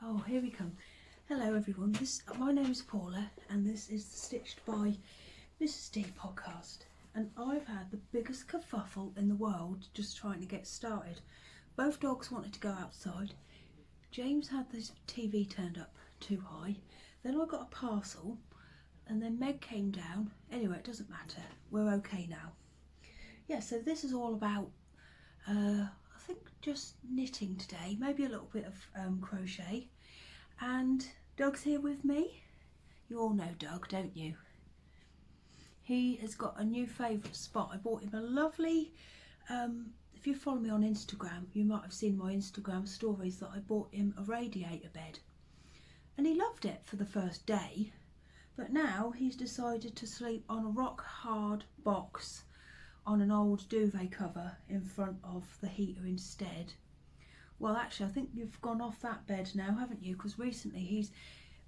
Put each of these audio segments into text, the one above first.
Oh, here we come. Hello everyone, my name is Paula and this is the Stitched by Mrs. D podcast, and I've had the biggest kerfuffle in the world just trying to get started. Both dogs wanted to go outside. James had this TV turned up too high, then I got a parcel, and then Meg came down. Anyway, it doesn't matter, we're okay now. Yeah, so this is all about I think just knitting today, maybe a little bit of crochet. And Doug's here with me. You all know Doug, don't you? He has got a new favourite spot. I bought him a lovely, if you follow me on Instagram, you might have seen my Instagram stories that I bought him a radiator bed. And he loved it for the first day, but now he's decided to sleep on a rock hard box on an old duvet cover in front of the heater instead. Well, actually, I think you've gone off that bed now, haven't you? Because recently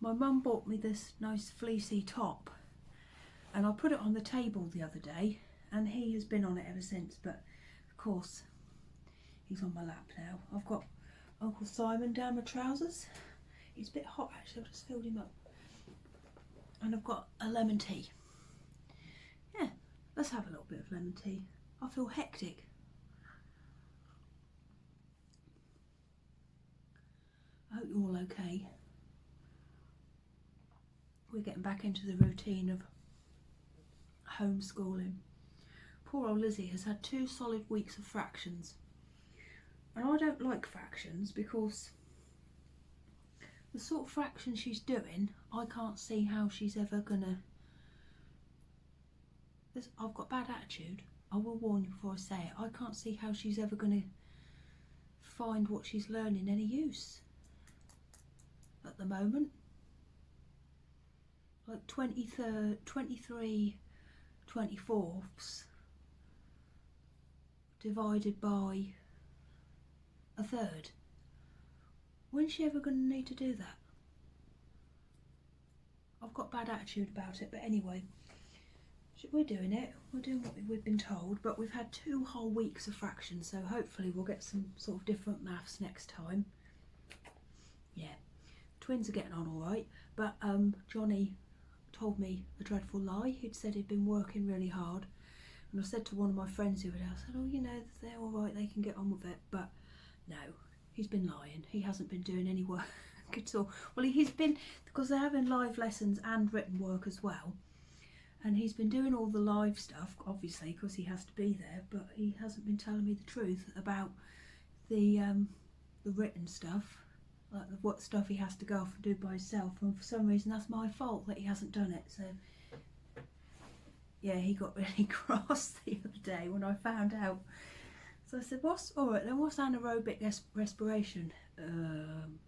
my mum bought me this nice fleecy top, and I put it on the table the other day, and he has been on it ever since. But of course, he's on my lap now. I've got Uncle Simon down my trousers. It's a bit hot actually. I've just filled him up, and I've got a lemon tea. Yeah, let's have a little bit of lemon tea. I feel hectic. I hope you're all okay. We're getting back into the routine of homeschooling. Poor old Lizzie has had 2 solid weeks of fractions. And I don't like fractions because the sort of fraction she's doing, I can't see how she's ever gonna... I've got bad attitude. I will warn you before I say it. I can't see how she's ever gonna find what she's learning any use at the moment. Like 23 24ths divided by a third. When's she ever going to need to do that? I've got bad attitude about it, but anyway, we're doing it. We're doing what we've been told, but we've had 2 whole weeks of fractions, so hopefully we'll get some sort of different maths next time. Yeah. Twins are getting on all right, but Johnny told me a dreadful lie. He'd said he'd been working really hard, and I said to one of my friends the other day, I said, oh, you know, they're all right, they can get on with it. But no, he's been lying. He hasn't been doing any work at all. Well, he's been, because they're having live lessons and written work as well, and he's been doing all the live stuff, obviously, because he has to be there, but he hasn't been telling me the truth about the written stuff. Like what stuff he has to go off and do by himself, and for some reason that's my fault that he hasn't done it. So yeah, he got really cross the other day when I found out. So I said, what's alright then, what's anaerobic respiration? And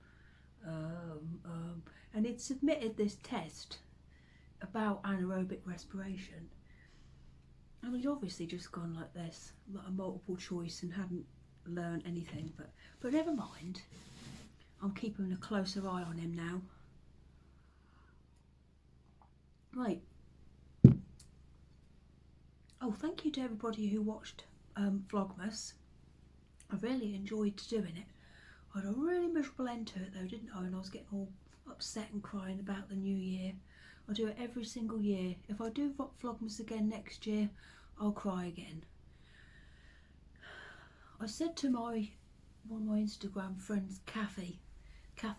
he'd submitted this test about anaerobic respiration, and he'd obviously just gone like this, like a multiple choice, and hadn't learned anything. But never mind. I'm keeping a closer eye on him now. Right. Oh, thank you to everybody who watched Vlogmas. I really enjoyed doing it. I had a really miserable end to it though, didn't I? And I was getting all upset and crying about the new year. I do it every single year. If I do Vlogmas again next year, I'll cry again. I said to one of my Instagram friends, Kathy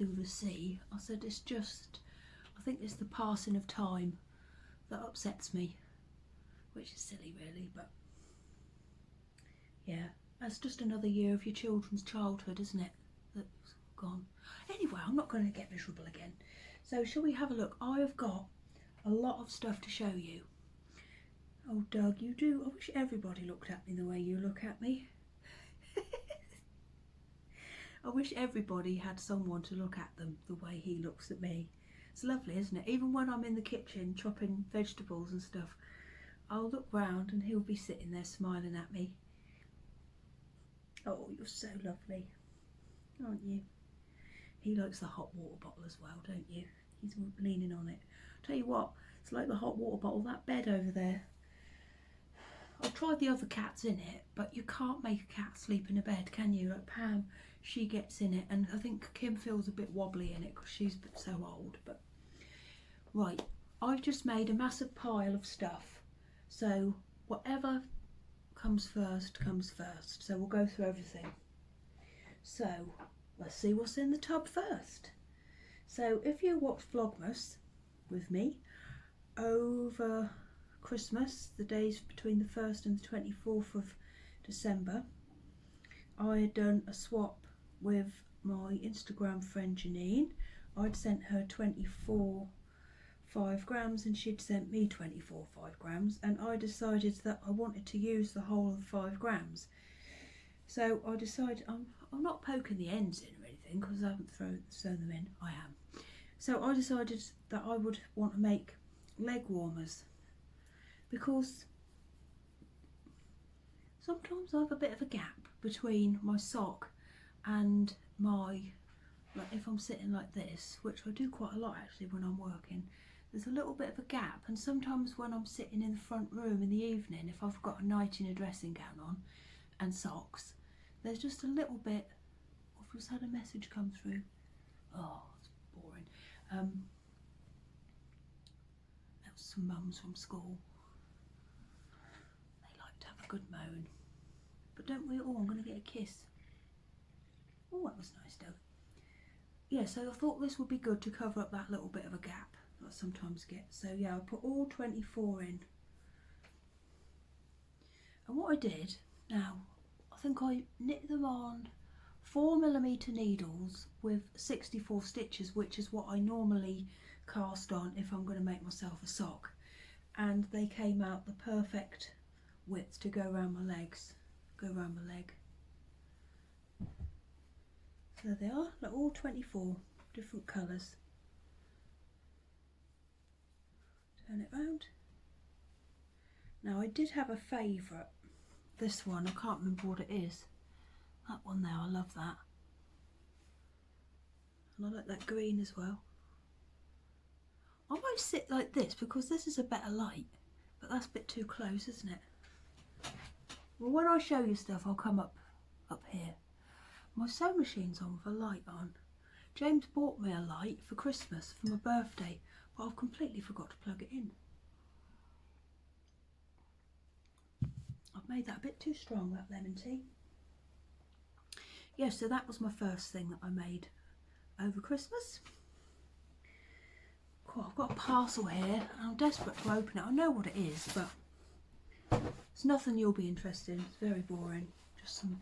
with a C, I said, I think it's the passing of time that upsets me, which is silly really, but yeah, that's just another year of your children's childhood, isn't it, that's gone. Anyway, I'm not going to get miserable again, so shall we have a look? I have got a lot of stuff to show you. Oh Doug, you do, I wish everybody looked at me the way you look at me. I wish everybody had someone to look at them the way he looks at me. It's lovely, isn't it? Even when I'm in the kitchen chopping vegetables and stuff, I'll look round and he'll be sitting there smiling at me. Oh, you're so lovely, aren't you? He likes the hot water bottle as well, don't you? He's leaning on it. Tell you what, it's like the hot water bottle, that bed over there. I've tried the other cats in it, but you can't make a cat sleep in a bed, can you? Like Pam, she gets in it, and I think Kim feels a bit wobbly in it because she's so old. But right, I've just made a massive pile of stuff, so whatever comes first comes first. So we'll go through everything. So let's see what's in the tub first. So if you watch Vlogmas with me over Christmas, the days between the 1st and the 24th of December, I had done a swap with my Instagram friend Janine. I'd sent her 24 5 grams and she'd sent me 24 5 grams, and I decided that I wanted to use the whole of 5 grams. So I decided, I'm not poking the ends in or anything because I haven't sewn them in. I am. So I decided that I would want to make leg warmers, because sometimes I have a bit of a gap between my sock and my, like if I'm sitting like this, which I do quite a lot actually when I'm working, there's a little bit of a gap, and sometimes when I'm sitting in the front room in the evening, if I've got a nightie and a dressing gown on and socks, there's just a little bit. I've just had a message come through. Oh, it's boring. That was some mums from school. They like to have a good moan. But don't we all? I'm going to get a kiss. Oh, that was nice though. Yeah, so I thought this would be good to cover up that little bit of a gap that I sometimes get. So yeah, I put all 24 in. And what I did, now, I think I knit them on 4mm needles with 64 stitches, which is what I normally cast on if I'm going to make myself a sock. And they came out the perfect width to go around my legs, go around my leg. So there they are, like all 24 different colours. Turn it round. Now I did have a favourite, this one, I can't remember what it is. That one there, I love that. And I like that green as well. I might sit like this because this is a better light, but that's a bit too close, isn't it? Well, when I show you stuff, I'll come up here. My sewing machine's on with a light on. James bought me a light for Christmas for my birthday, but I've completely forgot to plug it in. I've made that a bit too strong, that lemon tea. Yeah, so that was my first thing that I made over Christmas. Cool, I've got a parcel here and I'm desperate to open it. I know what it is, but it's nothing you'll be interested in. It's very boring, just some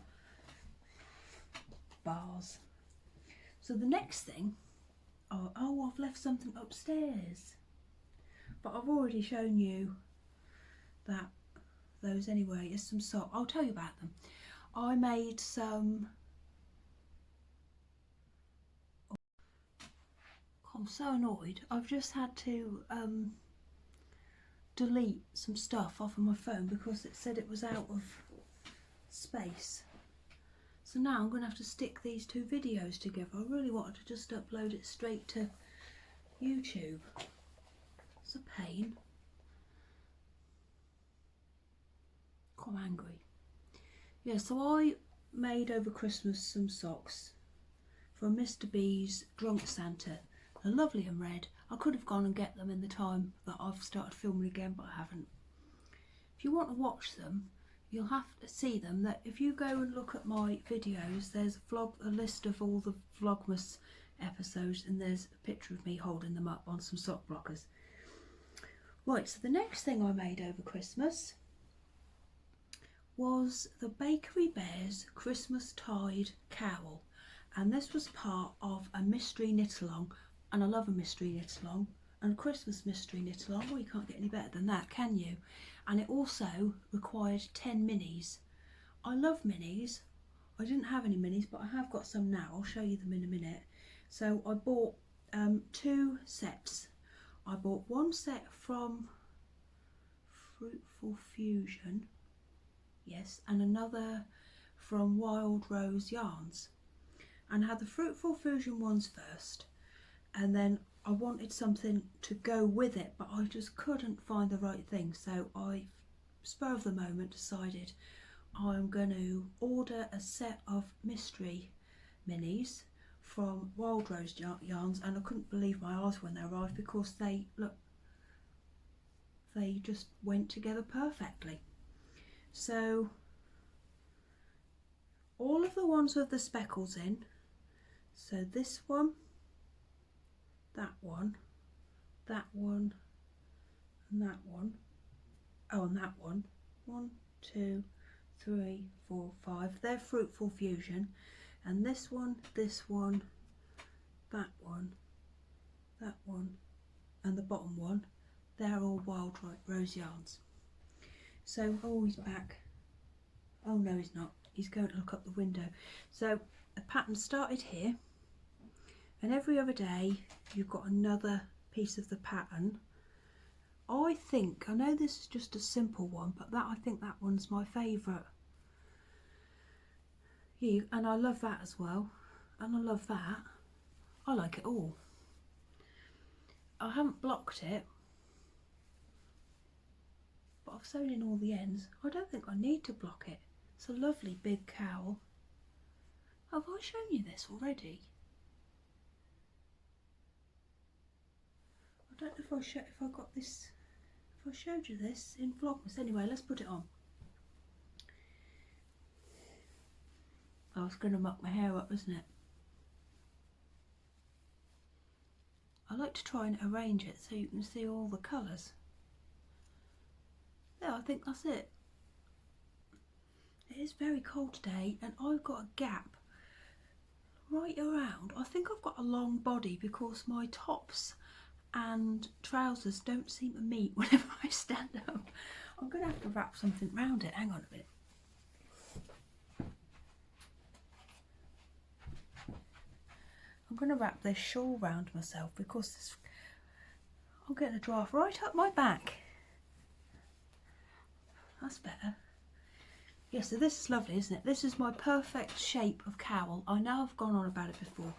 bars. So the next thing, oh, I've left something upstairs, but I've already shown you those anyway. It's some socks. I'll tell you about them. I made some, I'm so annoyed. I've just had to delete some stuff off of my phone because it said it was out of space. So now I'm going to have to stick these two videos together. I really wanted to just upload it straight to YouTube. It's a pain. I'm angry. Yeah, so I made over Christmas some socks from Mr. B's Drunk Santa. They're lovely and red. I could have gone and get them in the time that I've started filming again, but I haven't. If you want to watch them, you'll have to see them. That if you go and look at my videos, there's a list of all the Vlogmas episodes, and there's a picture of me holding them up on some sock blockers. Right, so the next thing I made over Christmas was the Bakery Bears Christmas Tide Cowl, and this was part of a mystery knit along, and I love a mystery knit along and a Christmas mystery knit along. Well, you can't get any better than that, can you? And it also required 10 minis. I love minis. I didn't have any minis, but I have got some now. I'll show you them in a minute. So I bought 2 sets. I bought one set from Fruitful Fusion, yes, and another from Wild Rose Yarns. And I had the Fruitful Fusion ones first, and then I wanted something to go with it, but I just couldn't find the right thing. So I, spur of the moment, decided I'm going to order a set of mystery minis from Wild Rose Yarns, and I couldn't believe my eyes when they arrived because they just went together perfectly. So all of the ones with the speckles in, so this one, that one, that one, and that one, oh, and that one, 1, 2, 3, 4, 5, they're Fruitful Fusion, and this one, that one, and the bottom one, they're all Wild Rose Yarns. So, oh, he's back. Oh no, he's not. He's going to look up the window. So the pattern started here, and every other day you've got another piece of the pattern. I know this is just a simple one, but I think that one's my favourite. Yeah, and I love that as well, and I love that. I like it all. I haven't blocked it, but I've sewn in all the ends. I don't think I need to block it. It's a lovely big cowl. Have I shown you this already? I don't know if I got this, if I showed you this in Vlogmas. Anyway, let's put it on. I was going to muck my hair up, isn't it? I like to try and arrange it so you can see all the colours. Yeah, I think that's it. It is very cold today, and I've got a gap right around. I think I've got a long body because my tops and trousers don't seem to meet whenever I stand up. I'm going to have to wrap something round it. Hang on a minute. I'm going to wrap this shawl round myself because I'm getting a draft right up my back. That's better. Yeah, so this is lovely, isn't it? This is my perfect shape of cowl. I know I've gone on about it before,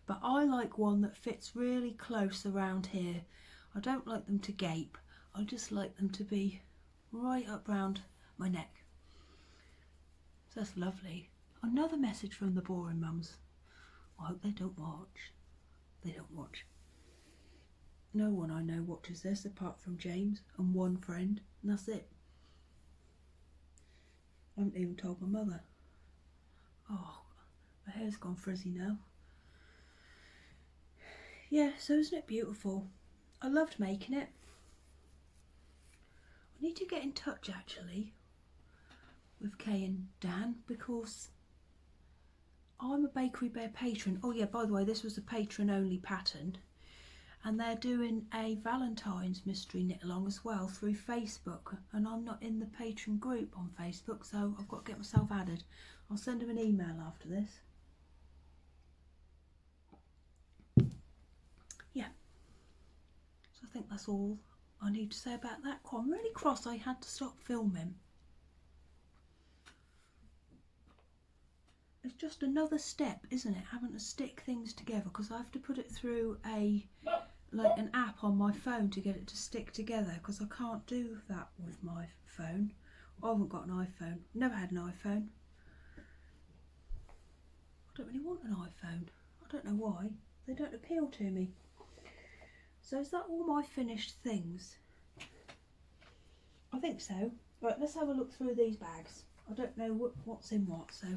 but I like one that fits really close around here. I don't like them to gape. I just like them to be right up round my neck. So that's lovely. Another message from the boring mums. I hope they don't watch. They don't watch. No one I know watches this apart from James and one friend, and that's it. I haven't even told my mother. Oh, my hair's gone frizzy now. Yeah, so isn't it beautiful? I loved making it. I need to get in touch actually with Kay and Dan because I'm a Bakery Bear patron. Oh yeah, by the way, this was a patron only pattern, and they're doing a Valentine's mystery knit along as well through Facebook, and I'm not in the patron group on Facebook, so I've got to get myself added. I'll send them an email after this. Yeah, so I think that's all I need to say about that. I'm really cross I had to stop filming. It's just another step, isn't it, having to stick things together, because I have to put it through an app on my phone to get it to stick together, because I can't do that with my phone. I haven't got an iPhone. Never had an iPhone. I don't really want an iPhone. I don't know why. They don't appeal to me. So is that all my finished things? I think so. Right, let's have a look through these bags. I don't know what's in what, so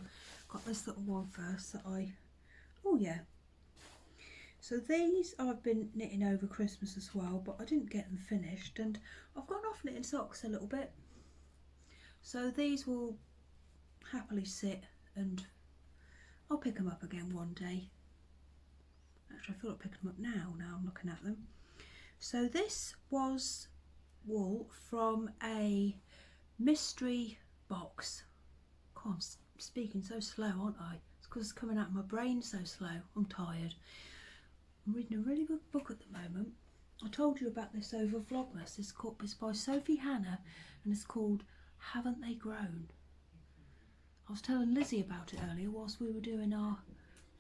got this little one first that oh yeah. So these I've been knitting over Christmas as well, but I didn't get them finished, and I've gone off knitting socks a little bit. So these will happily sit, and I'll pick them up again one day. Actually, I feel like picking them up now I'm looking at them. So this was wool from a mystery box. God, I'm speaking so slow, aren't I? It's because it's coming out of my brain so slow. I'm tired. I'm reading a really good book at the moment. I told you about this over Vlogmas. It's by Sophie Hannah, and it's called Haven't They Grown? I was telling Lizzie about it earlier whilst we were doing our...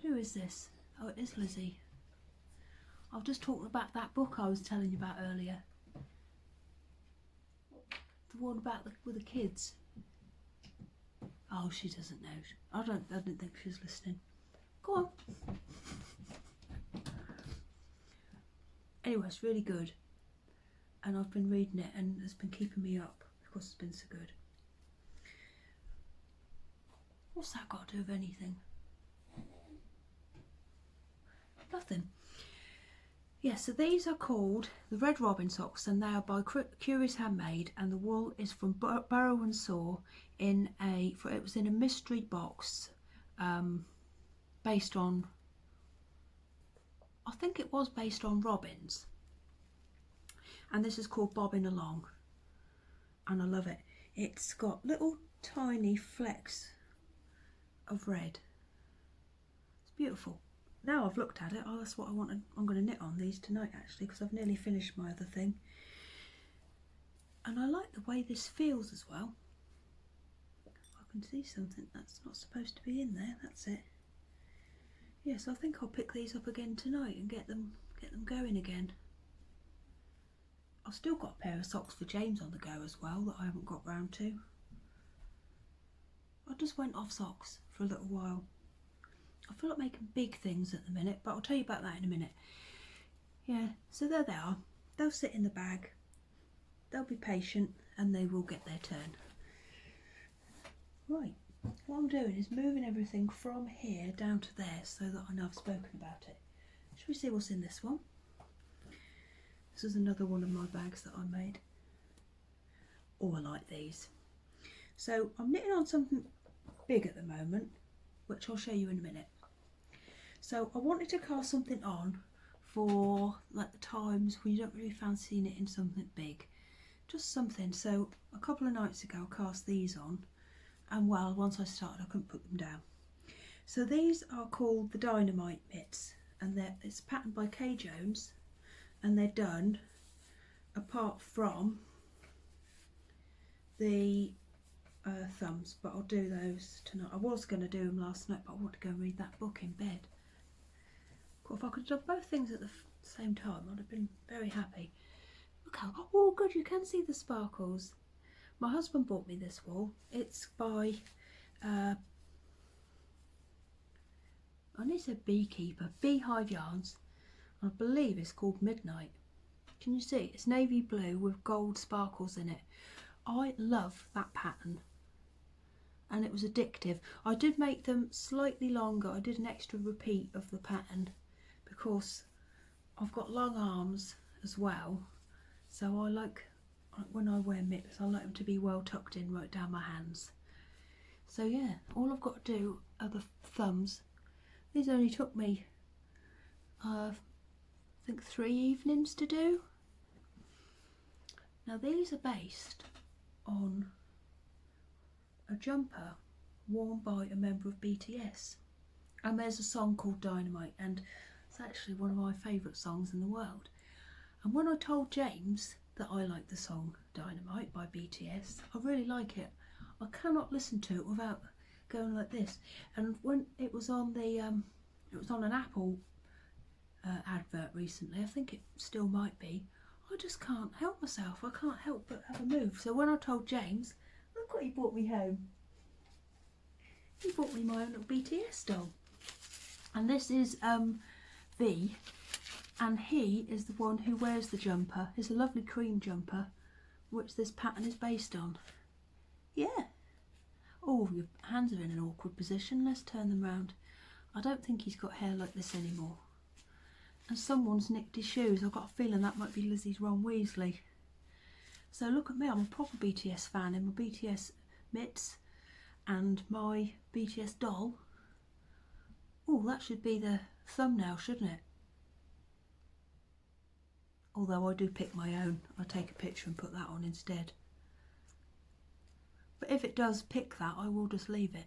Who is this? Oh, it is Lizzie. I was just talking about that book I was telling you about earlier. The one about with the kids. Oh, she doesn't know. I didn't think she was listening. Go on. Anyway, it's really good. And I've been reading it and it's been keeping me up because it's been so good. What's that got to do with anything? Nothing. Yeah, so these are called the Red Robin socks, and they are by Curious Handmade, and the wool is from Burrow and Saw it was in a mystery box based on, I think it was based on robins. And this is called Bobbing Along, and I love it. It's got little tiny flecks of red. It's beautiful. Now I've looked at it, oh, that's what I wanted. I'm going to knit on these tonight actually, because I've nearly finished my other thing. And I like the way this feels as well. I can see something that's not supposed to be in there, that's it. Yes, I think I'll pick these up again tonight and get them going again. I've still got a pair of socks for James on the go as well that I haven't got round to. I just went off socks for a little while. I feel like making big things at the minute, but I'll tell you about that in a minute. Yeah, so there they are. They'll sit in the bag. They'll be patient and they will get their turn. Right, what I'm doing is moving everything from here down to there so that I know I've spoken about it. Should we see what's in this one? This is another one of my bags that I made. Oh, I like these. So I'm knitting on something big at the moment, which I'll show you in a minute. So I wanted to cast something on for like the times when you don't really fancy knitting something big. Just something. So a couple of nights ago I cast these on, and well, once I started I couldn't put them down. So these are called the Dynamite mitts, and it's patterned by Kay Jones, and they're done apart from the thumbs, but I'll do those tonight. I was going to do them last night, but I want to go and read that book in bed. If I could have done both things at the same time, I'd have been very happy. Look how, oh good, you can see the sparkles. My husband bought me this wool. It's by, I need to say Beekeeper, Beehive Yarns. I believe it's called Midnight. Can you see? It's navy blue with gold sparkles in it. I love that pattern. And it was addictive. I did make them slightly longer. I did an extra repeat of the pattern because I've got long arms as well, so I like, when I wear mitts, I like them to be well tucked in right down my hands. So yeah, all I've got to do are the thumbs. These only took me I think 3 evenings to do. Now these are based on a jumper worn by a member of BTS, and there's a song called Dynamite, and it's actually one of my favourite songs in the world. And when I told James that I like the song Dynamite by BTS, I really like it. I cannot listen to it without going like this. And when it was on the it was on an Apple advert recently, I think it still might be, I just can't help myself. I can't help but have a move. So when I told James, look what he brought me home. He brought me my own little BTS doll. And this is V, and he is the one who wears the jumper. It's a lovely cream jumper, which this pattern is based on. Yeah. Oh, your hands are in an awkward position. Let's turn them round. I don't think he's got hair like this anymore. And someone's nicked his shoes. I've got a feeling that might be Lizzie's Ron Weasley. So look at me, I'm a proper BTS fan in my BTS mitts and my BTS doll. Oh, that should be the thumbnail, shouldn't it? Although I do pick my own. I take a picture and put that on instead. But if it does pick that, I will just leave it.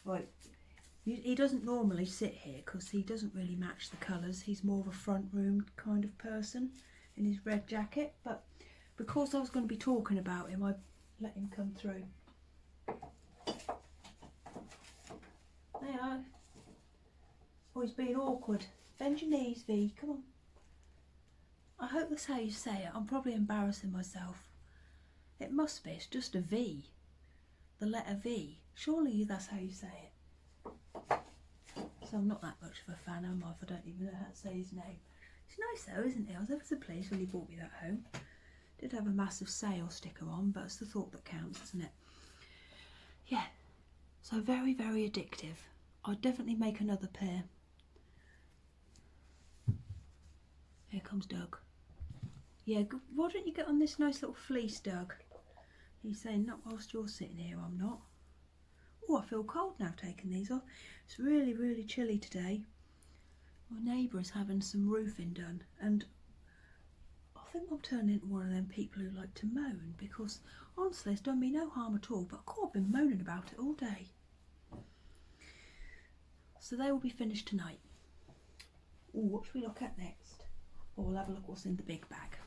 Right, he doesn't normally sit here because he doesn't really match the colours. He's more of a front room kind of person in his red jacket. But because I was going to be talking about him, I let him come through. There you are. Oh, he's being awkward. Bend your knees, V, come on. I hope that's how you say it. I'm probably embarrassing myself. It must be, it's just a V. The letter V. Surely that's how you say it. So I'm not that much of a fan, am I, if I don't even know how to say his name. It's nice though, isn't it? I was ever so pleased when he brought me that home. Did have a massive sale sticker on, but it's the thought that counts, isn't it? Yeah, so very, very addictive. I'd definitely make another pair. Here comes Doug. Yeah, why don't you get on this nice little fleece, Doug? He's saying, not whilst you're sitting here, I'm not. Oh, I feel cold now taking these off. It's really, really chilly today. My neighbour is having some roofing done, and I think I'm turning into one of them people who like to moan, because honestly it's done me no harm at all, but I've been moaning about it all day. So they will be finished tonight. Oh, what should we look at next? Oh, we'll have a look what's in the big bag.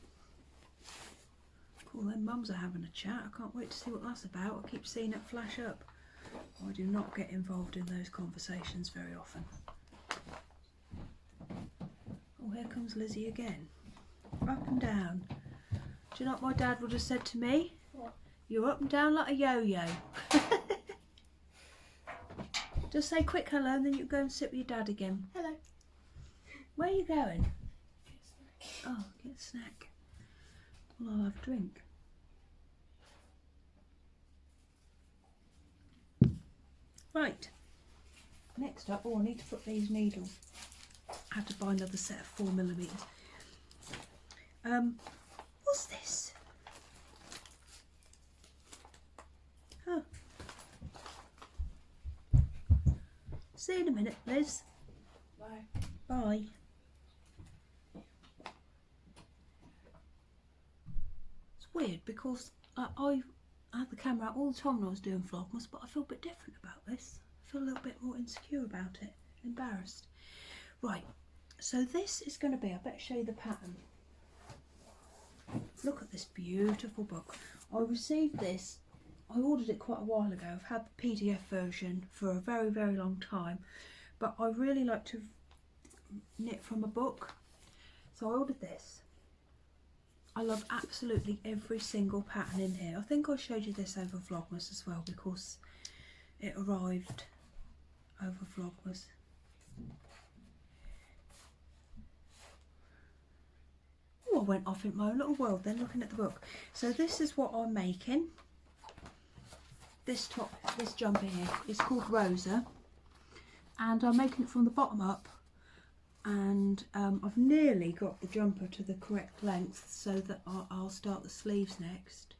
Cool, then mums are having a chat. I can't wait to see what that's about. I keep seeing it flash up. I do not get involved in those conversations very often. Oh, here comes Lizzie again. Up and down. Do you know what my dad would have said to me? What? You're up and down like a yo-yo. Just say quick hello and then you go and sit with your dad again. Hello. Where are you going? Oh, get a snack. Well, I'll have a drink. Right. Next up, oh, I need to put these needles. I have to buy another set of 4mm. What's this? Oh. See you in a minute, Liz. Bye. Bye. It's weird because I had the camera out all the time when I was doing vlogmas, but I feel a bit different about this. I feel a little bit more insecure about it, embarrassed. Right, so this is going to be, I better show you the pattern. Look at this beautiful book. I received this, I ordered it quite a while ago. I've had the PDF version for a very, very long time, but I really like to knit from a book. So I ordered this. I love absolutely every single pattern in here. I think I showed you this over Vlogmas as well because it arrived over Vlogmas. Oh, I went off in my own little world then looking at the book. So this is what I'm making. This jumper here is called Rosa, and I'm making it from the bottom up, and I've nearly got the jumper to the correct length so that I'll start the sleeves next.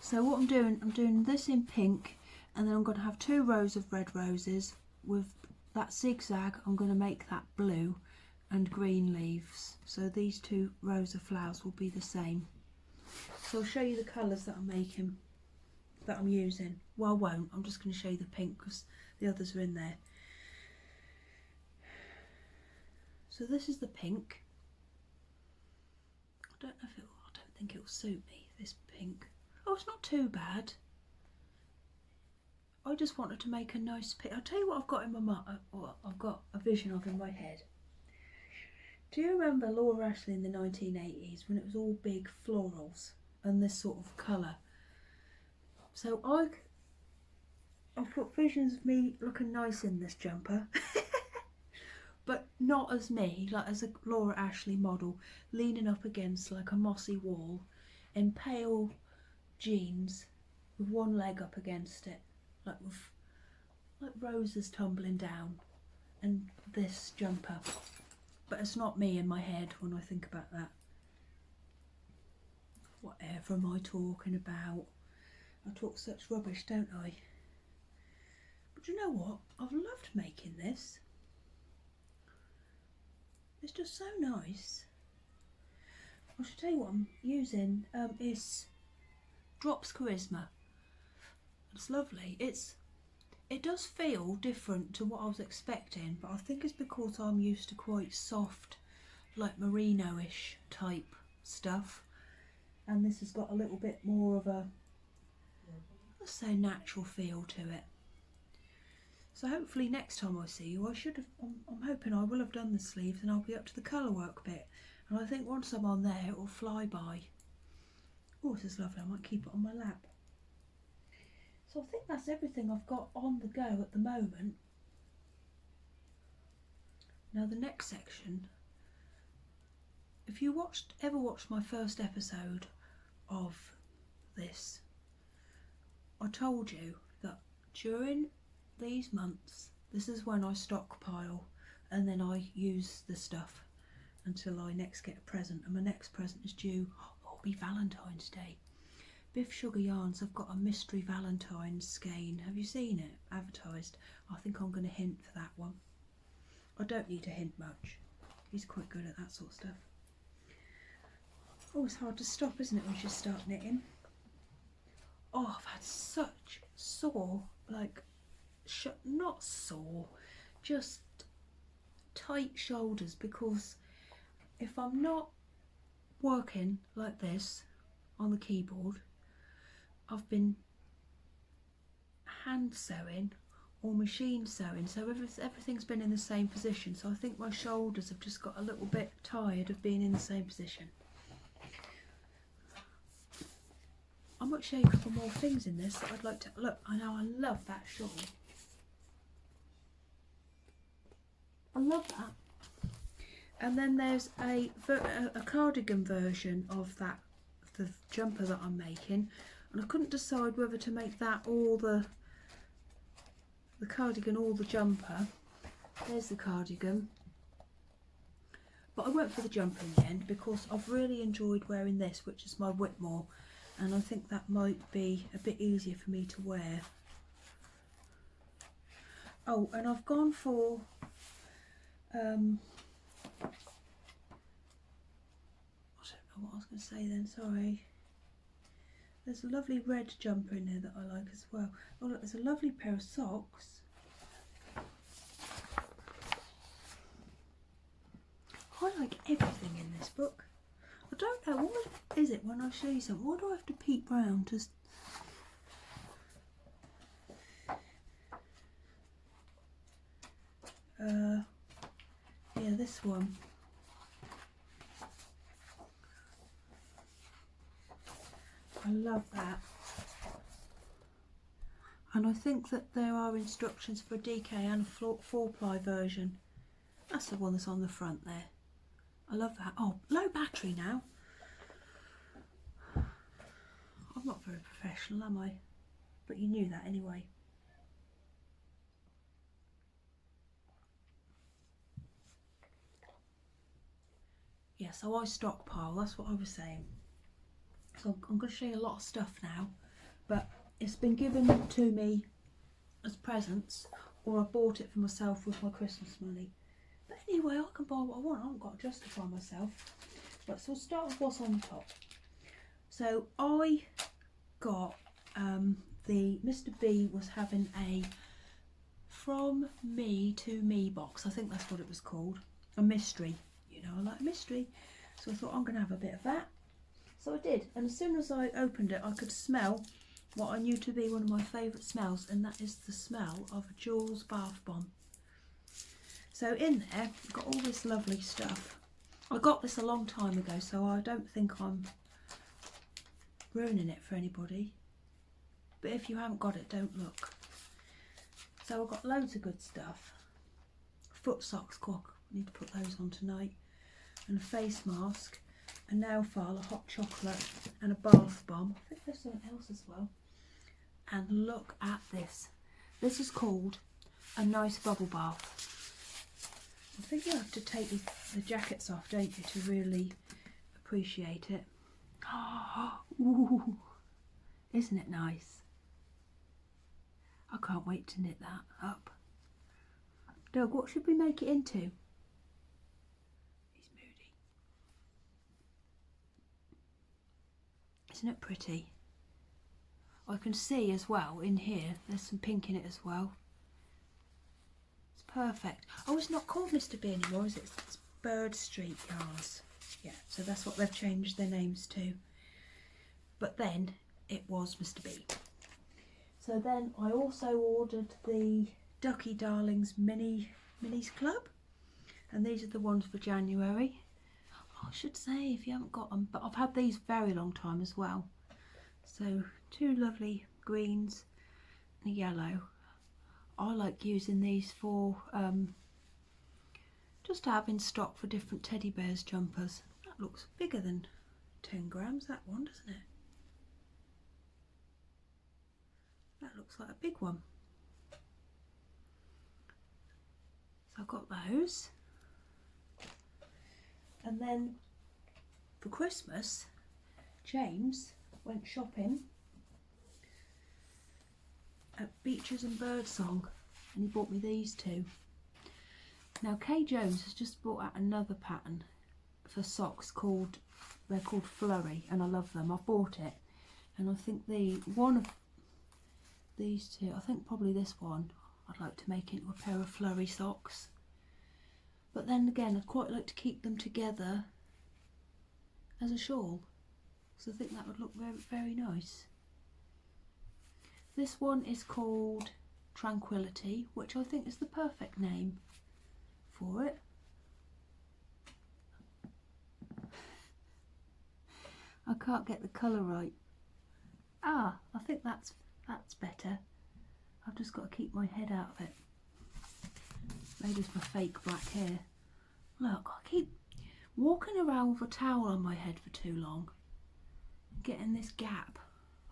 So what I'm doing this in pink, and then I'm going to have 2 rows of red roses with that zigzag. I'm going to make that blue and green leaves, so these 2 rows of flowers will be the same. So I'll show you the colours that I'm making, that I'm using. Well, I won't, I'm just going to show you the pink because the others are in there. So this is the pink. I don't think it'll suit me, this pink. Oh, it's not too bad. I just wanted to make a nice pink. I'll tell you what I've got in my mind, what I've got a vision of in my head. Do you remember Laura Ashley in the 1980s when it was all big florals and this sort of colour? So I've got visions of me looking nice in this jumper. But not as me, like as a Laura Ashley model, leaning up against like a mossy wall in pale jeans with one leg up against it, like roses tumbling down, and this jumper. But it's not me in my head when I think about that. Whatever am I talking about? I talk such rubbish, don't I? But you know what? I've loved making this. It's just so nice. I should tell you what I'm using is Drops Charisma. It's lovely. It does feel different to what I was expecting, but I think it's because I'm used to quite soft, like merino-ish type stuff, and this has got a little bit more of a, let's say, natural feel to it. So hopefully next time I see you, I'm hoping I will have done the sleeves and I'll be up to the colour work bit. And I think once I'm on there, it will fly by. Oh, this is lovely. I might keep it on my lap. So I think that's everything I've got on the go at the moment. Now the next section, if you ever watched my first episode of this, I told you that during these months, this is when I stockpile and then I use the stuff until I next get a present, and my next present is due, it'll be Valentine's Day. Biff Sugar Yarns have got a mystery Valentine's skein. Have you seen it advertised? I think I'm going to hint for that one. I don't need to hint much. He's quite good at that sort of stuff. Oh, it's hard to stop, isn't it, once you start knitting? Oh, I've had such sore, like, not sore, just tight shoulders, because if I'm not working like this on the keyboard, I've been hand sewing or machine sewing, so everything's been in the same position, so I think my shoulders have just got a little bit tired of being in the same position. I might show you a couple more things in this that I'd like to look. I know, I love that shawl. I love that. And then there's a cardigan version of that, the jumper that I'm making, and I couldn't decide whether to make that or the cardigan or the jumper. There's the cardigan, but I went for the jumper in the end because I've really enjoyed wearing this, which is my Whitmore, and I think that might be a bit easier for me to wear. Oh, and I've gone for I don't know what I was going to say then, sorry. There's a lovely red jumper in there that I like as well. Oh look, there's a lovely pair of socks. I like everything in this book. I don't know, what is it when I show you something? Why do I have to peep round to... yeah, this one. I love that. And I think that there are instructions for a DK and a 4-ply version. That's the one that's on the front there. I love that. Oh, low battery now. I'm not very professional, am I? But you knew that anyway. Yeah, so I stockpile, that's what I was saying. So I'm going to show you a lot of stuff now, but it's been given to me as presents, or I bought it for myself with my Christmas money. But anyway, I can buy what I want. I haven't got to justify myself. But so we'll start with what's on top. So I got the Mr. B was having a From Me to Me box. I think that's what it was called. A mystery. You know, I like a mystery. So I thought I'm going to have a bit of that. So I did. And as soon as I opened it, I could smell what I knew to be one of my favourite smells, and that is the smell of a Jules bath bomb. So in there, I've got all this lovely stuff. I got this a long time ago, so I don't think I'm ruining it for anybody. But if you haven't got it, don't look. So I've got loads of good stuff. Foot socks, I need to put those on tonight. And a face mask, a nail file, a hot chocolate, and a bath bomb. I think there's something else as well. And look at this. This is called a nice bubble bath. I think you have to take the jackets off, don't you, to really appreciate it. Ooh, isn't it nice? I can't wait to knit that up. Doug, what should we make it into? He's moody. Isn't it pretty? I can see as well in here, there's some pink in it as well. It's perfect. Oh, it's not called Mr. B anymore, is it? It's Bird Street Yarns. Yeah, so that's what they've changed their names to. But then it was Mr. B. So then I also ordered the Ducky Darlings Minis Club. And these are the ones for January. Oh, I should say if you haven't got them, but I've had these very long time as well. So 2 lovely greens and a yellow. I like using these for just to have in stock for different teddy bears jumpers. That looks bigger than 10 grams, that one, doesn't it? That looks like a big one. So I've got those. And then for Christmas, James went shopping at Beaches and Birdsong and he bought me these two. Now Kay Jones has just brought out another pattern for socks they're called Flurry, and I love them. I've bought it, and I think one of these two, I think probably this one, I'd like to make into a pair of Flurry socks. But then again, I'd quite like to keep them together as a shawl, so I think that would look very, very nice. This one is called Tranquility, which I think is the perfect name for it. I can't get the colour right. Ah, I think that's better. I've just got to keep my head out of it. Maybe it's my fake black hair. Look, I keep walking around with a towel on my head for too long, getting this gap.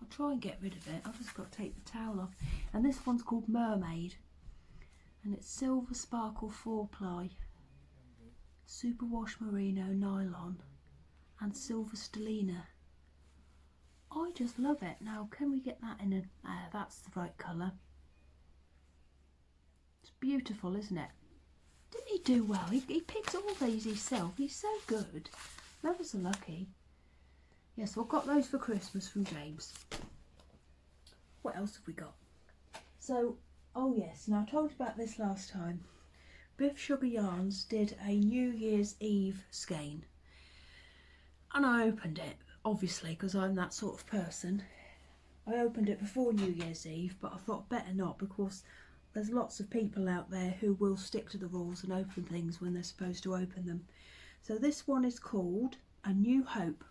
I'll try and get rid of it. I've just got to take the towel off. And this one's called Mermaid, and it's silver sparkle 4-ply, superwash merino nylon, and silver stellina. I just love it. Now, can we get that in a... that's the right colour. It's beautiful, isn't it? Didn't he do well? He picks all these himself. He's so good. Never so lucky. Yes, I've got those for Christmas from James. What else have we got? So, oh yes, now I told you about this last time. Biff Sugar Yarns did a New Year's Eve skein. And I opened it, obviously, because I'm that sort of person. I opened it before New Year's Eve, but I thought better not, because there's lots of people out there who will stick to the rules and open things when they're supposed to open them. So this one is called A New Hope.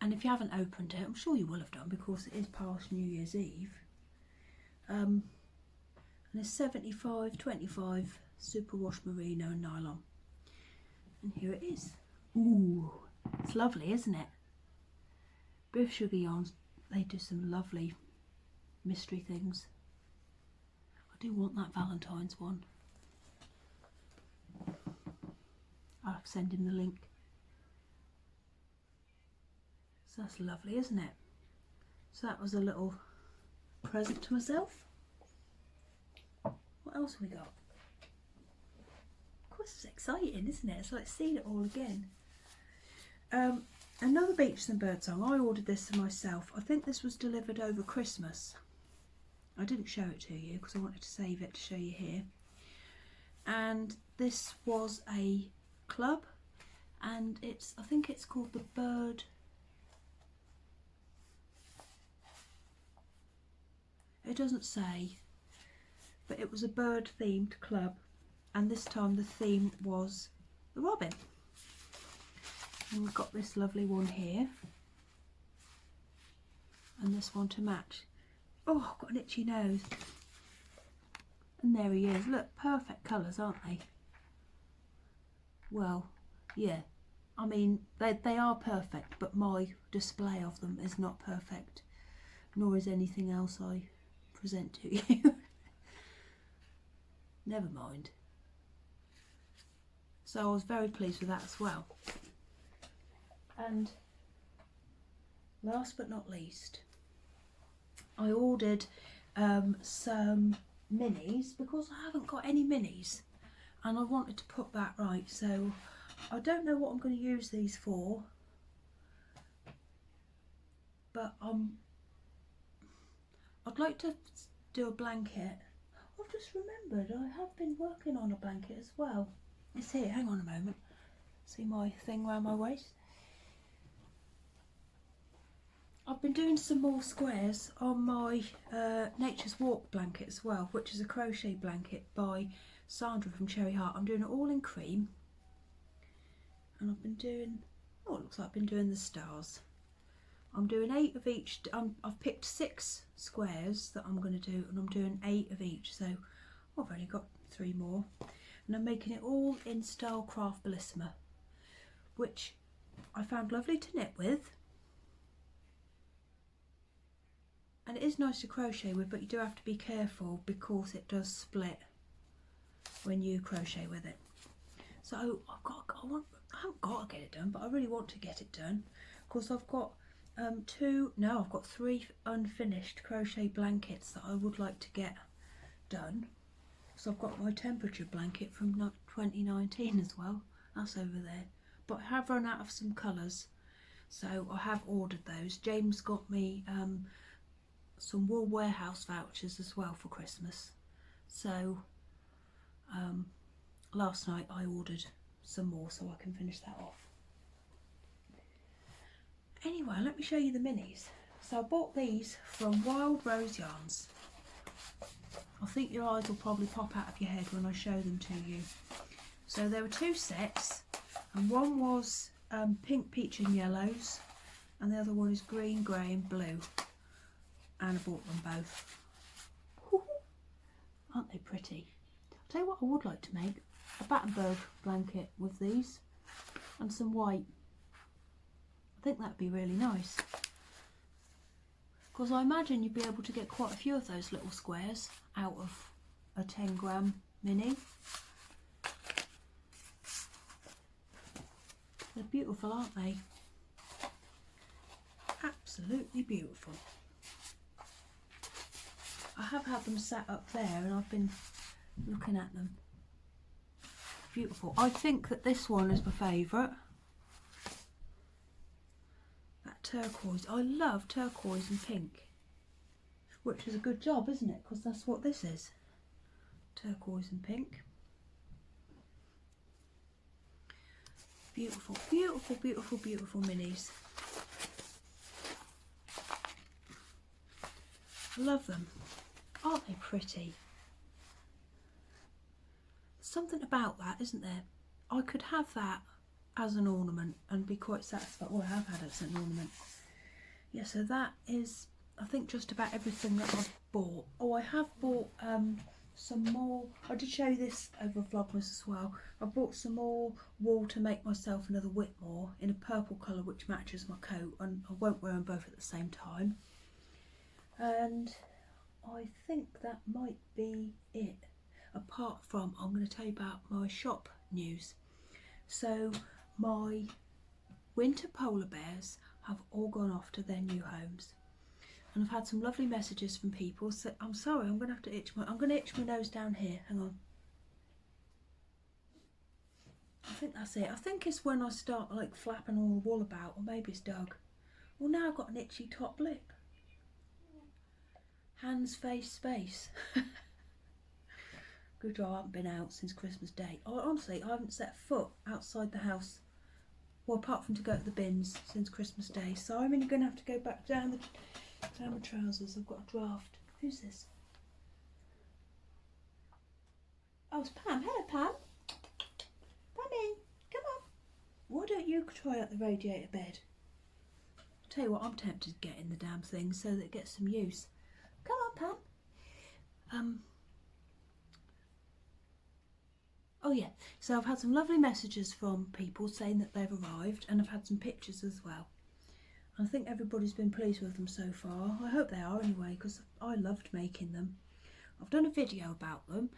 And if you haven't opened it, I'm sure you will have done, because it is past New Year's Eve. And it's 75/25 superwash merino and nylon. And here it is. Ooh, it's lovely, isn't it? Biff Sugar Yarns, they do some lovely mystery things. I do want that Valentine's one. I'll send him the link. So that's lovely, isn't it? So that was a little present to myself. What else have we got? Of course, it's exciting, isn't it? It's like seeing it all again. Another Beaches and Birdsong. I ordered this for myself. I think this was delivered over Christmas. I didn't show it to you because I wanted to save it to show you here. And this was a club, and I think it's called the Bird. It doesn't say, but it was a bird themed club, and this time the theme was the robin. And we've got this lovely one here, and this one to match. Oh, I've got an itchy nose. And there he is. Look, perfect colours, aren't they? Well, yeah. I mean, they are perfect, but my display of them is not perfect, nor is anything else I present to you. Never mind. So I was very pleased with that as well. And last but not least, I ordered some minis, because I haven't got any minis, and I wanted to put that right. So I don't know what I'm going to use these for, but I'd like to do a blanket. I've just remembered I have been working on a blanket as well. It's here, hang on a moment. See my thing around my waist? I've been doing some more squares on my Nature's Walk blanket as well, which is a crochet blanket by Sandra from Cherry Heart. I'm doing it all in cream, and I've been doing, oh, it looks like I've been doing the stars. I'm doing 8 of each. I've picked 6 squares that I'm going to do, and I'm doing 8 of each, so I've only got 3 more. And I'm making it all in Stylecraft Bellissima, which I found lovely to knit with. And it is nice to crochet with, but you do have to be careful because it does split when you crochet with it. So I haven't got to get it done, but I really want to get it done because I've got I've got 3 unfinished crochet blankets that I would like to get done. So I've got my temperature blanket from 2019 as well, that's over there, but I have run out of some colours, so I have ordered those. James got me some Wool Warehouse vouchers as well for Christmas, so last night I ordered some more so I can finish that off. Anyway, let me show you the minis. So I bought these from Wild Rose Yarns. I think your eyes will probably pop out of your head when I show them to you. So there were 2 sets, and one was pink, peach and yellows, and the other one is green, grey and blue. And I bought them both. Aren't they pretty? I'll tell you what I would like to make, a Battenberg blanket with these and some white. I think that'd be really nice, because I imagine you'd be able to get quite a few of those little squares out of a 10-gram mini. They're beautiful, aren't they? Absolutely beautiful. I have had them sat up there and I've been looking at them. Beautiful. I think that this one is my favourite. That turquoise. I love turquoise and pink, which is a good job, isn't it? Because that's what this is. Turquoise and pink. Beautiful, beautiful, beautiful, beautiful minis. I love them. Aren't they pretty? Something about that, isn't there? I could have that as an ornament and be quite satisfied. Well, I have had it as an ornament. Yeah, so that is, I think, just about everything that I've bought. Oh, I have bought some more. I did show you this over vlogmas as well. I bought some more wool to make myself another Whitmore in a purple colour which matches my coat, and I won't wear them both at the same time. And I think that might be it, apart from I'm going to tell you about my shop news. So my winter polar bears have all gone off to their new homes, and I've had some lovely messages from people. So I'm sorry, I'm going to have to itch my nose down here. Hang on. I think that's it. I think it's when I start like flapping all the wool about, or maybe it's Doug. Well, now I've got an itchy top lip. Hands, face, space. Good job I haven't been out since Christmas Day. Honestly, I haven't set foot outside the house, well, apart from to go to the bins, since Christmas Day. So I'm only going to have to go back down the trousers. I've got a draft. Who's this? Oh, it's Pam. Hello, Pam. Pammy, come on. Why don't you try out the radiator bed? I'll tell you what, I'm tempted to get in the damn thing so that it gets some use. Come on, Pam. Oh yeah, so I've had some lovely messages from people saying that they've arrived, and I've had some pictures as well. I think everybody's been pleased with them so far. I hope they are anyway, because I loved making them. I've done a video about them,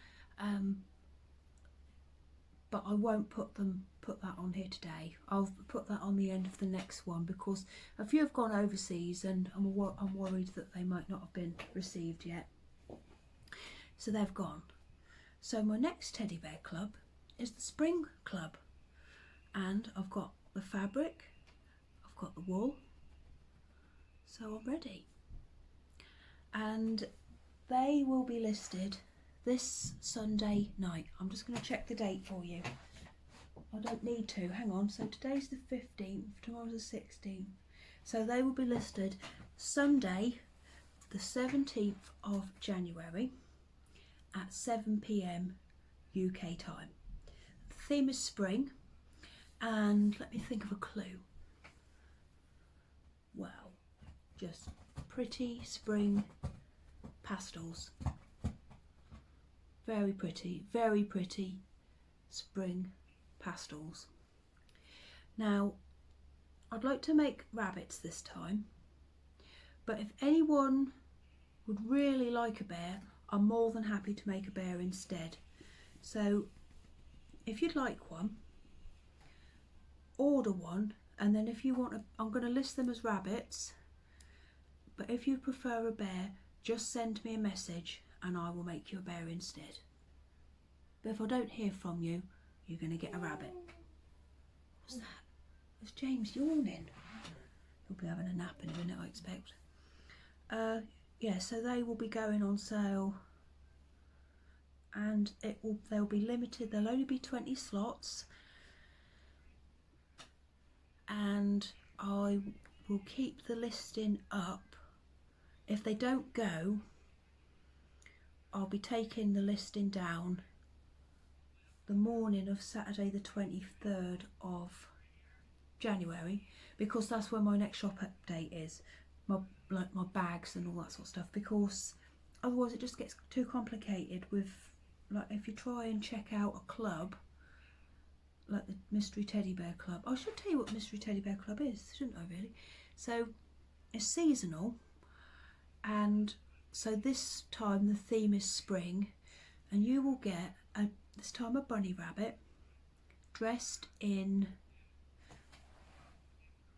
but I won't put that on here today. I'll put that on the end of the next one, because a few have gone overseas and I'm worried that they might not have been received yet. So they've gone. So my next teddy bear club is the spring club, and I've got the fabric, I've got the wool, so I'm ready. And they will be listed this Sunday night. I'm just going to check the date for you. I don't need to, hang on. So today's the 15th, tomorrow's the 16th. So they will be listed Sunday the 17th of January at 7 PM UK time. The theme is spring, and let me think of a clue. Well, just pretty spring pastels. Very pretty spring pastels. Now I'd like to make rabbits this time, but if anyone would really like a bear, I'm more than happy to make a bear instead. So if you'd like one, order one, and then if you want I'm going to list them as rabbits, but if you prefer a bear, just send me a message and I will make you a bear instead. But if I don't hear from you, you're going to get a rabbit. What's that? It's James yawning. He'll be having a nap in a minute, I expect. Yeah, so they will be going on sale, and they'll be limited. There'll only be 20 slots, and I will keep the listing up. If they don't go, I'll be taking the listing down the morning of Saturday the 23rd of January, because that's when my next shop update is, like my bags and all that sort of stuff, because otherwise it just gets too complicated with, like, if you try and check out a club like the Mystery Teddy Bear Club. I should tell you what Mystery Teddy Bear Club is, shouldn't I really? So it's seasonal, and so this time the theme is spring, and you will get this time a bunny rabbit dressed in,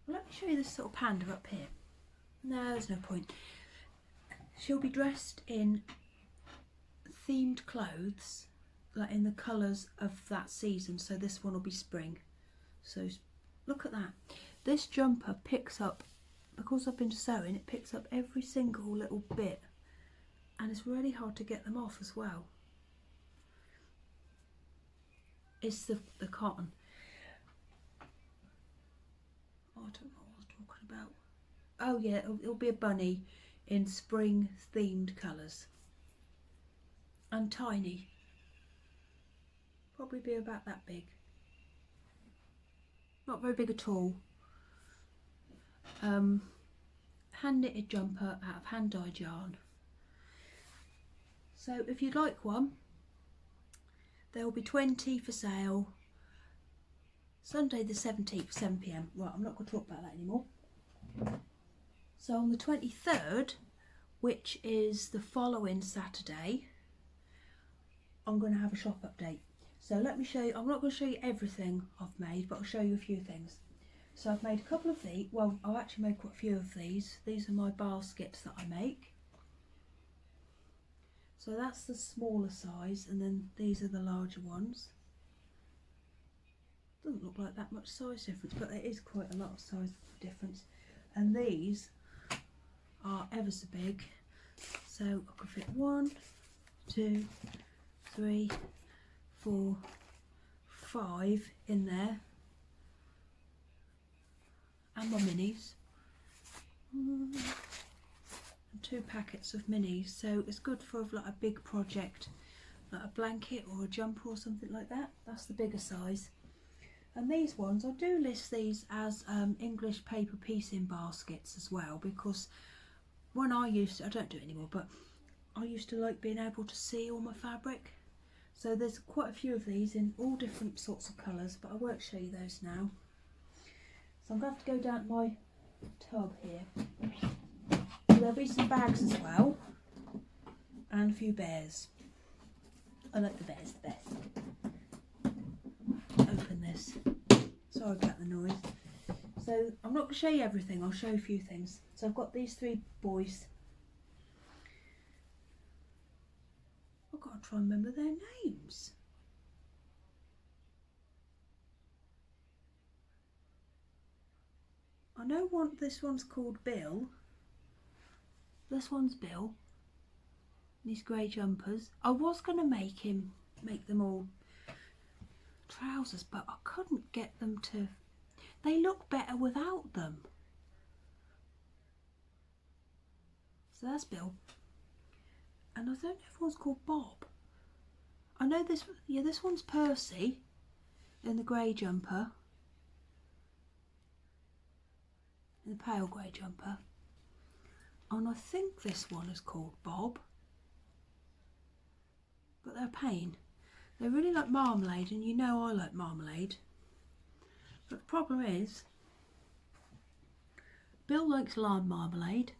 well, let me show you this little panda up here. No, there's no point. She'll be dressed in themed clothes, like in the colours of that season. So this one will be spring. So look at that. This jumper picks up, because I've been sewing, it picks up every single little bit, and it's really hard to get them off as well. It's the cotton. Oh, I don't know what I was talking about. Oh yeah, it'll be a bunny in spring themed colours, and tiny, probably be about that big, not very big at all. Hand knitted jumper out of hand dyed yarn. So if you'd like one, there will be 20 for sale Sunday the 17th, 7 PM. Right, I'm not going to talk about that anymore. So on the 23rd, which is the following Saturday, I'm going to have a shop update. So let me show you. I'm not going to show you everything I've made, but I'll show you a few things. So I've made a couple of these. Well, I've actually made quite a few of these. These are my baskets that I make. So that's the smaller size, and then these are the larger ones. Doesn't look like that much size difference, but there is quite a lot of size difference. And these are ever so big, so I could fit 1, 2, 3, 4, 5 in there, and my minis, and 2 packets of minis. So it's good for like a big project, like a blanket or a jumper or something like that. That's the bigger size. And these ones, I do list these as English paper piecing baskets as well, because when I used to, I don't do it anymore, but I used to like being able to see all my fabric. So there's quite a few of these in all different sorts of colours, but I won't show you those now. So I'm going to have to go down to my tub here. So there'll be some bags as well, and a few bears. I like the bears the best. Open this. Sorry about the noise. So I'm not going to show you everything, I'll show you a few things. So I've got these 3 boys. I've got to try and remember their names. I know this one's called Bill. This one's Bill. These grey jumpers. I was going to make them all trousers, but I couldn't get them to, they look better without them. So that's Bill, and I don't know if one's called Bob. I know this, yeah, this one's Percy in the grey jumper, in the pale grey jumper, And I think this one is called Bob. But they're a pain. They really like marmalade, and you know I like marmalade. But the problem is, Bill likes lime marmalade.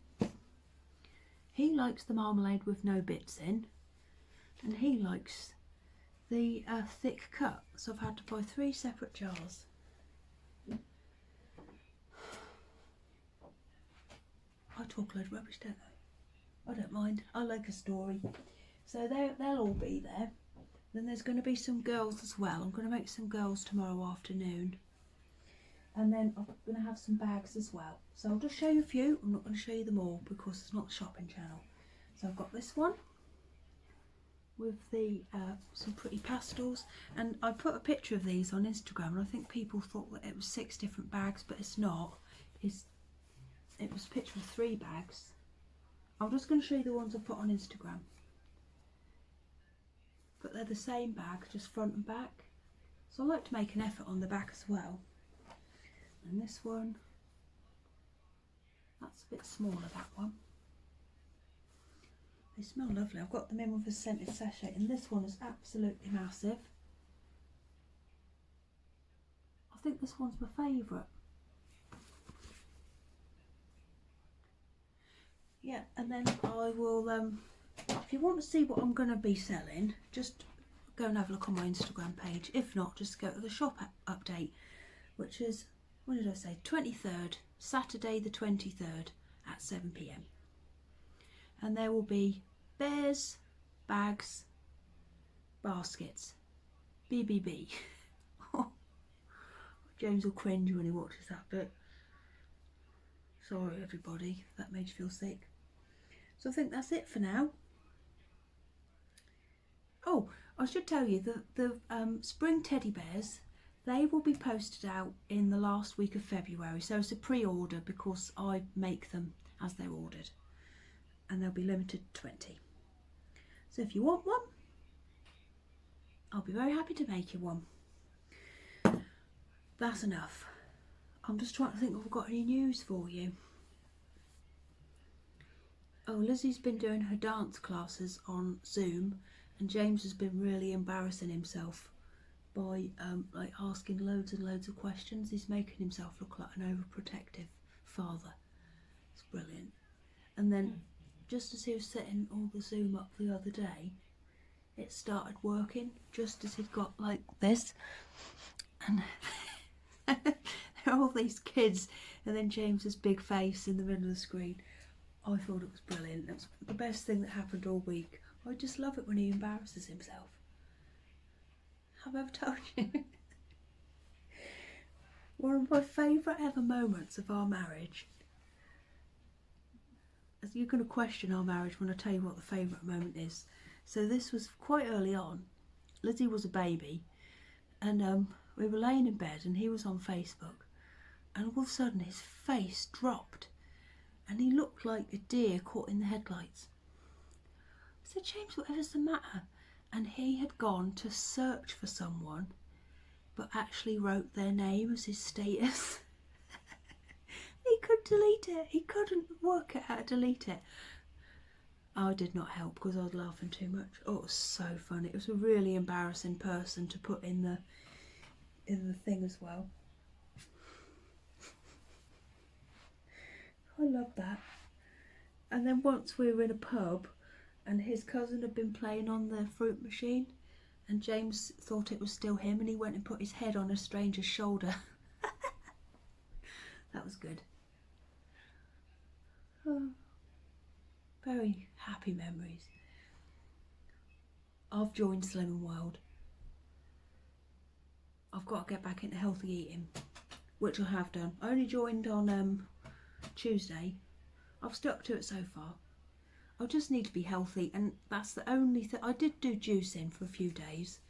He likes the marmalade with no bits in. And he likes the thick cut. So I've had to buy 3 separate jars. I talk a load of rubbish, don't I? I don't mind. I like a story. So they'll all be there. Then there's going to be some girls as well. I'm going to make some girls tomorrow afternoon. And then I'm going to have some bags as well. So I'll just show you a few. I'm not going to show you them all because it's not a shopping channel. So I've got this one with the some pretty pastels. And I put a picture of these on Instagram, and I think people thought that it was 6 different bags, but it's not. It was a picture of 3 bags. I'm just going to show you the ones I put on Instagram. But they're the same bag, just front and back. So I like to make an effort on the back as well. And this one, that's a bit smaller, that one. They smell lovely. I've got them in with a scented sachet, and this one is absolutely massive. I think this one's my favourite. Yeah, and then I will, if you want to see what I'm going to be selling, just go and have a look on my Instagram page. If not, just go to the shop update, which is, what did I say, 23rd, Saturday the 23rd at 7 p.m. And there will be bears, bags, baskets, BBB. James will cringe when he watches that bit. Sorry everybody, if that made you feel sick. So I think that's it for now. Oh, I should tell you that the spring teddy bears, they will be posted out in the last week of February. So it's a pre-order because I make them as they're ordered. And they'll be limited to 20. So if you want one, I'll be very happy to make you one. That's enough. I'm just trying to think if I've got any news for you. Oh, Lizzie's been doing her dance classes on Zoom, and James has been really embarrassing himself by like asking loads and loads of questions. He's making himself look like an overprotective father. It's brilliant. And then just as he was setting all the Zoom up the other day, it started working just as he'd got like this, and there are all these kids, and then James's big face in the middle of the screen. I thought it was brilliant. It was the best thing that happened all week. I just love it when he embarrasses himself. Have I ever told you? One of my favourite ever moments of our marriage. As you're going to question our marriage when I tell you what the favourite moment is. So this was quite early on. Lizzie was a baby, and we were laying in bed, and he was on Facebook, and all of a sudden his face dropped, and he looked like a deer caught in the headlights. I said, James, whatever's the matter? And he had gone to search for someone, but actually wrote their name as his status. He could delete it. He couldn't work out how to delete it. I did not help because I was laughing too much. Oh, it was so funny. It was a really embarrassing person to put in the thing as well. I love that. And then once we were in a pub, and his cousin had been playing on the fruit machine, and James thought it was still him, and he went and put his head on a stranger's shoulder. That was good. Oh, very happy memories. I've joined Slimming World. I've got to get back into healthy eating, which I have done. I only joined on Tuesday. I've stuck to it so far. I just need to be healthy, and that's the only thing. I did do juicing for a few days,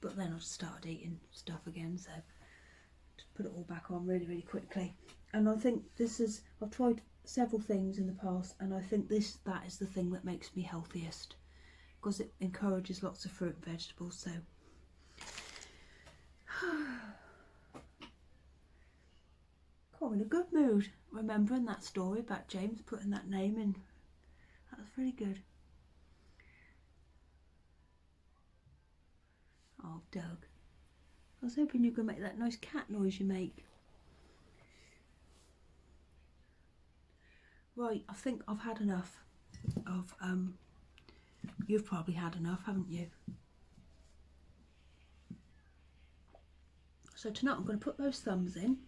but then I just started eating stuff again, so just put it all back on really, really quickly. And I think I've tried several things in the past, and I think that is the thing that makes me healthiest, because it encourages lots of fruit and vegetables. So I'm in a good mood remembering that story about James putting that name in. That was really good. Oh, Doug. I was hoping you could make that nice cat noise you make. Right, I think I've had enough of, you've probably had enough, haven't you? So tonight I'm going to put those thumbs in.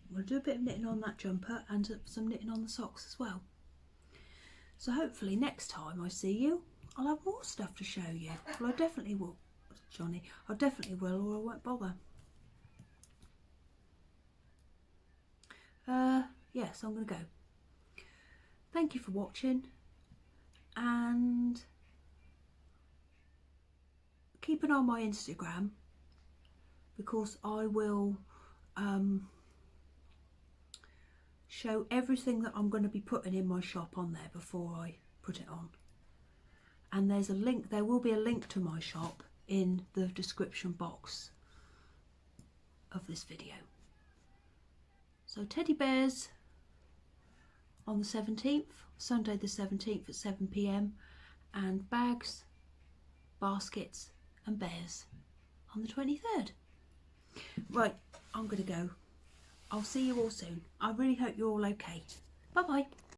I'm going to do a bit of knitting on that jumper and some knitting on the socks as well. So hopefully next time I see you, I'll have more stuff to show you. Well, I definitely will, Johnny. I definitely will, or I won't bother. Yes, I'm going to go. Thank you for watching, and keep an eye on my Instagram, because I will show everything that I'm going to be putting in my shop on there before I put it on. And there's a link, there will be a link to my shop in the description box of this video. So teddy bears on the 17th, Sunday the 17th at 7 p.m, and bags, baskets and bears on the 23rd. Right, I'm going to go. I'll see you all soon. I really hope you're all okay. Bye bye.